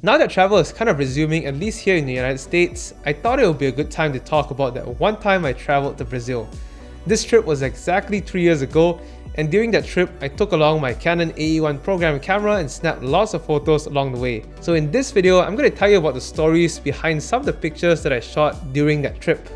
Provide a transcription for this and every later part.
Now that travel is kind of resuming, at least here in the United States, I thought it would be a good time to talk about that one time I traveled to Brazil. This trip was exactly 3 years ago, and during that trip, I took along my Canon AE-1 Program camera and snapped lots of photos along the way. So in this video, I'm going to tell you about the stories behind some of the pictures that I shot during that trip.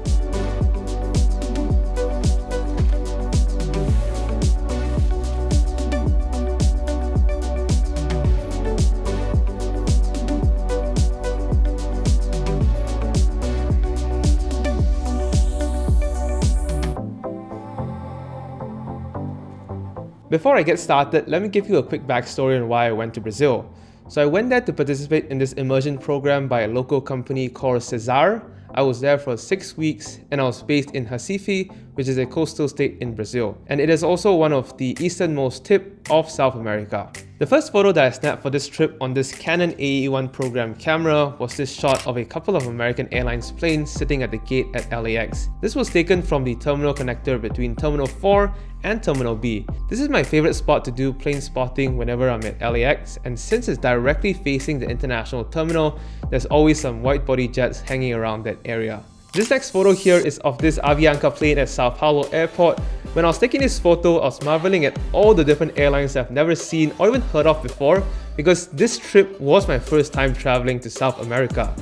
Before I get started, let me give you a quick backstory on why I went to Brazil. So I went there to participate in this immersion program by a local company called CESAR. I was there for 6 weeks and I was based in Recife, which is a coastal state in Brazil. And it is also one of the easternmost tip of South America. The first photo that I snapped for this trip on this Canon AE-1 Program camera was this shot of a couple of American Airlines planes sitting at the gate at LAX. This was taken from the terminal connector between Terminal 4 and Terminal B. This is my favorite spot to do plane spotting whenever I'm at LAX, and since it's directly facing the international terminal, there's always some wide-body jets hanging around that area. This next photo here is of this Avianca plane at Sao Paulo airport. When I was taking this photo, I was marveling at all the different airlines I've never seen or even heard of before, because this trip was my first time traveling to South America.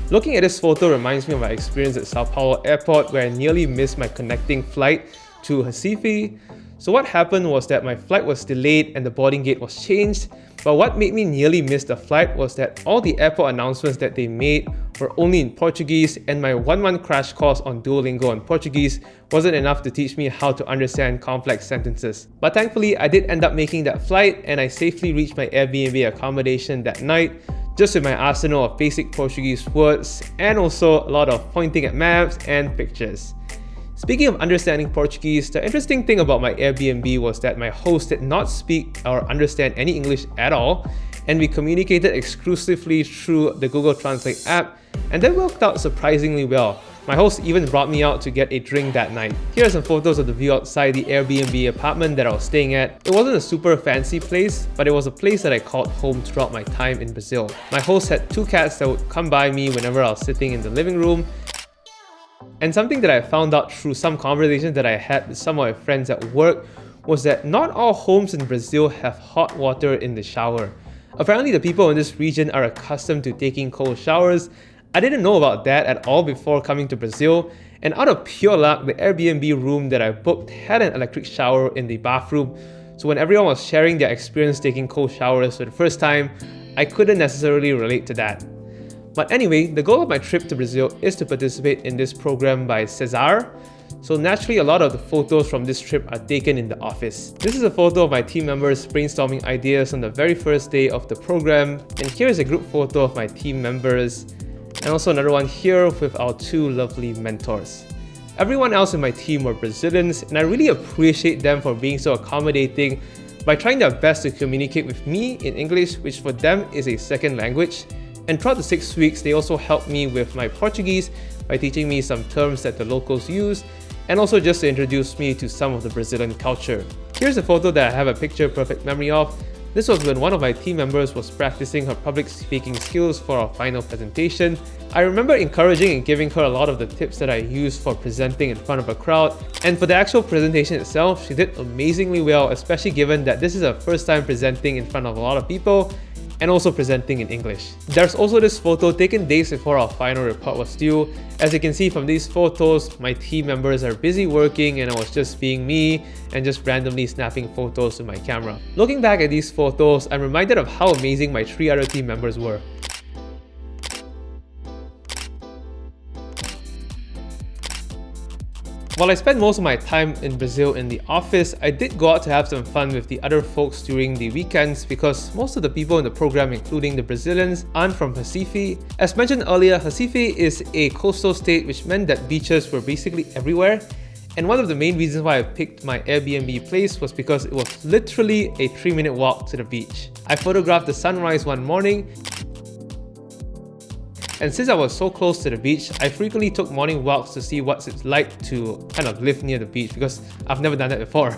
Looking at this photo reminds me of my experience at Sao Paulo airport, where I nearly missed my connecting flight to Recife. So what happened was that my flight was delayed and the boarding gate was changed, but what made me nearly miss the flight was that all the airport announcements that they made were only in Portuguese, and my 1-month crash course on Duolingo on Portuguese wasn't enough to teach me how to understand complex sentences. But thankfully, I did end up making that flight and I safely reached my Airbnb accommodation that night, just with my arsenal of basic Portuguese words and also a lot of pointing at maps and pictures. Speaking of understanding Portuguese, the interesting thing about my Airbnb was that my host did not speak or understand any English at all, and we communicated exclusively through the Google Translate app, and that worked out surprisingly well. My host even brought me out to get a drink that night. Here are some photos of the view outside the Airbnb apartment that I was staying at. It wasn't a super fancy place, but it was a place that I called home throughout my time in Brazil. My host had 2 cats that would come by me whenever I was sitting in the living room. And something that I found out through some conversations that I had with some of my friends at work was that not all homes in Brazil have hot water in the shower. Apparently the people in this region are accustomed to taking cold showers. I didn't know about that at all before coming to Brazil, and out of pure luck, the Airbnb room that I booked had an electric shower in the bathroom. So when everyone was sharing their experience taking cold showers for the first time, I couldn't necessarily relate to that. But anyway, the goal of my trip to Brazil is to participate in this program by CESAR. So naturally, a lot of the photos from this trip are taken in the office. This is a photo of my team members brainstorming ideas on the very first day of the program. And here is a group photo of my team members. And also another one here with our 2 lovely mentors. Everyone else in my team were Brazilians, and I really appreciate them for being so accommodating by trying their best to communicate with me in English, which for them is a second language. And throughout the 6 weeks, they also helped me with my Portuguese by teaching me some terms that the locals use, and also just to introduce me to some of the Brazilian culture. Here's a photo that I have a picture-perfect memory of. This was when one of my team members was practicing her public speaking skills for our final presentation. I remember encouraging and giving her a lot of the tips that I use for presenting in front of a crowd. And for the actual presentation itself, she did amazingly well, especially given that this is her first time presenting in front of a lot of people, and also presenting in English. There's also this photo taken days before our final report was due. As you can see from these photos, my team members are busy working and I was just being me and just randomly snapping photos with my camera. Looking back at these photos, I'm reminded of how amazing my 3 other team members were. While I spent most of my time in Brazil in the office, I did go out to have some fun with the other folks during the weekends because most of the people in the program, including the Brazilians, aren't from Recife. As mentioned earlier, Recife is a coastal state, which meant that beaches were basically everywhere. And one of the main reasons why I picked my Airbnb place was because it was literally a 3-minute walk to the beach. I photographed the sunrise one morning. And since I was so close to the beach, I frequently took morning walks to see what it's like to kind of live near the beach because I've never done that before.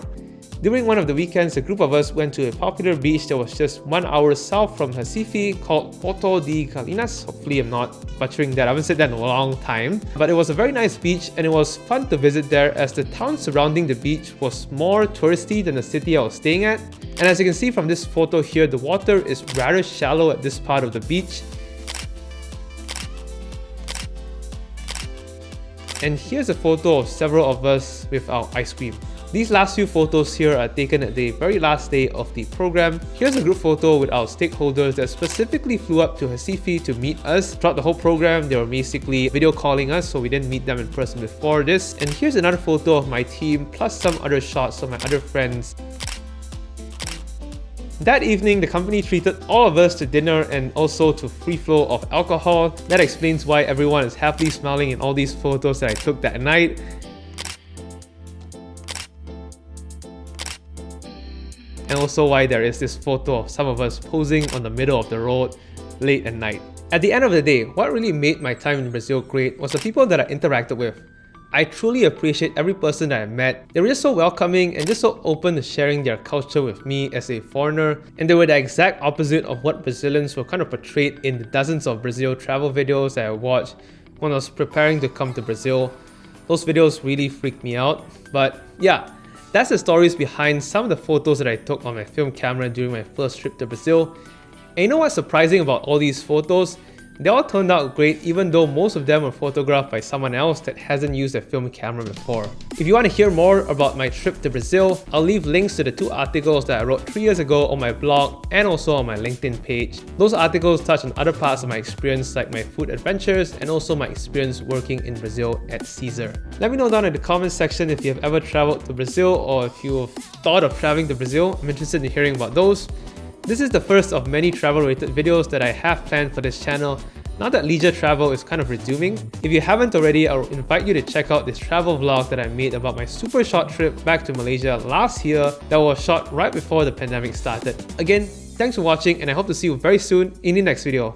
During one of the weekends, a group of us went to a popular beach that was just 1 hour south from Recife called Porto de Galinhas. Hopefully I'm not butchering that, I haven't said that in a long time. But it was a very nice beach and it was fun to visit there as the town surrounding the beach was more touristy than the city I was staying at. And as you can see from this photo here, the water is rather shallow at this part of the beach. And here's a photo of several of us with our ice cream. These last few photos here are taken at the very last day of the program. Here's a group photo with our stakeholders that specifically flew up to Recife to meet us. Throughout the whole program, they were basically video calling us, so we didn't meet them in person before this. And here's another photo of my team, plus some other shots of my other friends. That evening, the company treated all of us to dinner and also to free flow of alcohol. That explains why everyone is happily smiling in all these photos that I took that night. And also why there is this photo of some of us posing on the middle of the road late at night. At the end of the day, what really made my time in Brazil great was the people that I interacted with. I truly appreciate every person that I met. They were just so welcoming and just so open to sharing their culture with me as a foreigner. And they were the exact opposite of what Brazilians were kind of portrayed in the dozens of Brazil travel videos that I watched when I was preparing to come to Brazil. Those videos really freaked me out. But yeah, that's the stories behind some of the photos that I took on my film camera during my first trip to Brazil. And you know what's surprising about all these photos? They all turned out great even though most of them were photographed by someone else that hasn't used a film camera before. If you want to hear more about my trip to Brazil, I'll leave links to the 2 articles that I wrote 3 years ago on my blog and also on my LinkedIn page. Those articles touch on other parts of my experience like my food adventures and also my experience working in Brazil at CESAR. Let me know down in the comments section if you have ever traveled to Brazil or if you've thought of traveling to Brazil. I'm interested in hearing about those. This is the first of many travel-related videos that I have planned for this channel, now that leisure travel is kind of resuming. If you haven't already, I'll invite you to check out this travel vlog that I made about my super short trip back to Malaysia last year that was shot right before the pandemic started. Again, thanks for watching and I hope to see you very soon in the next video.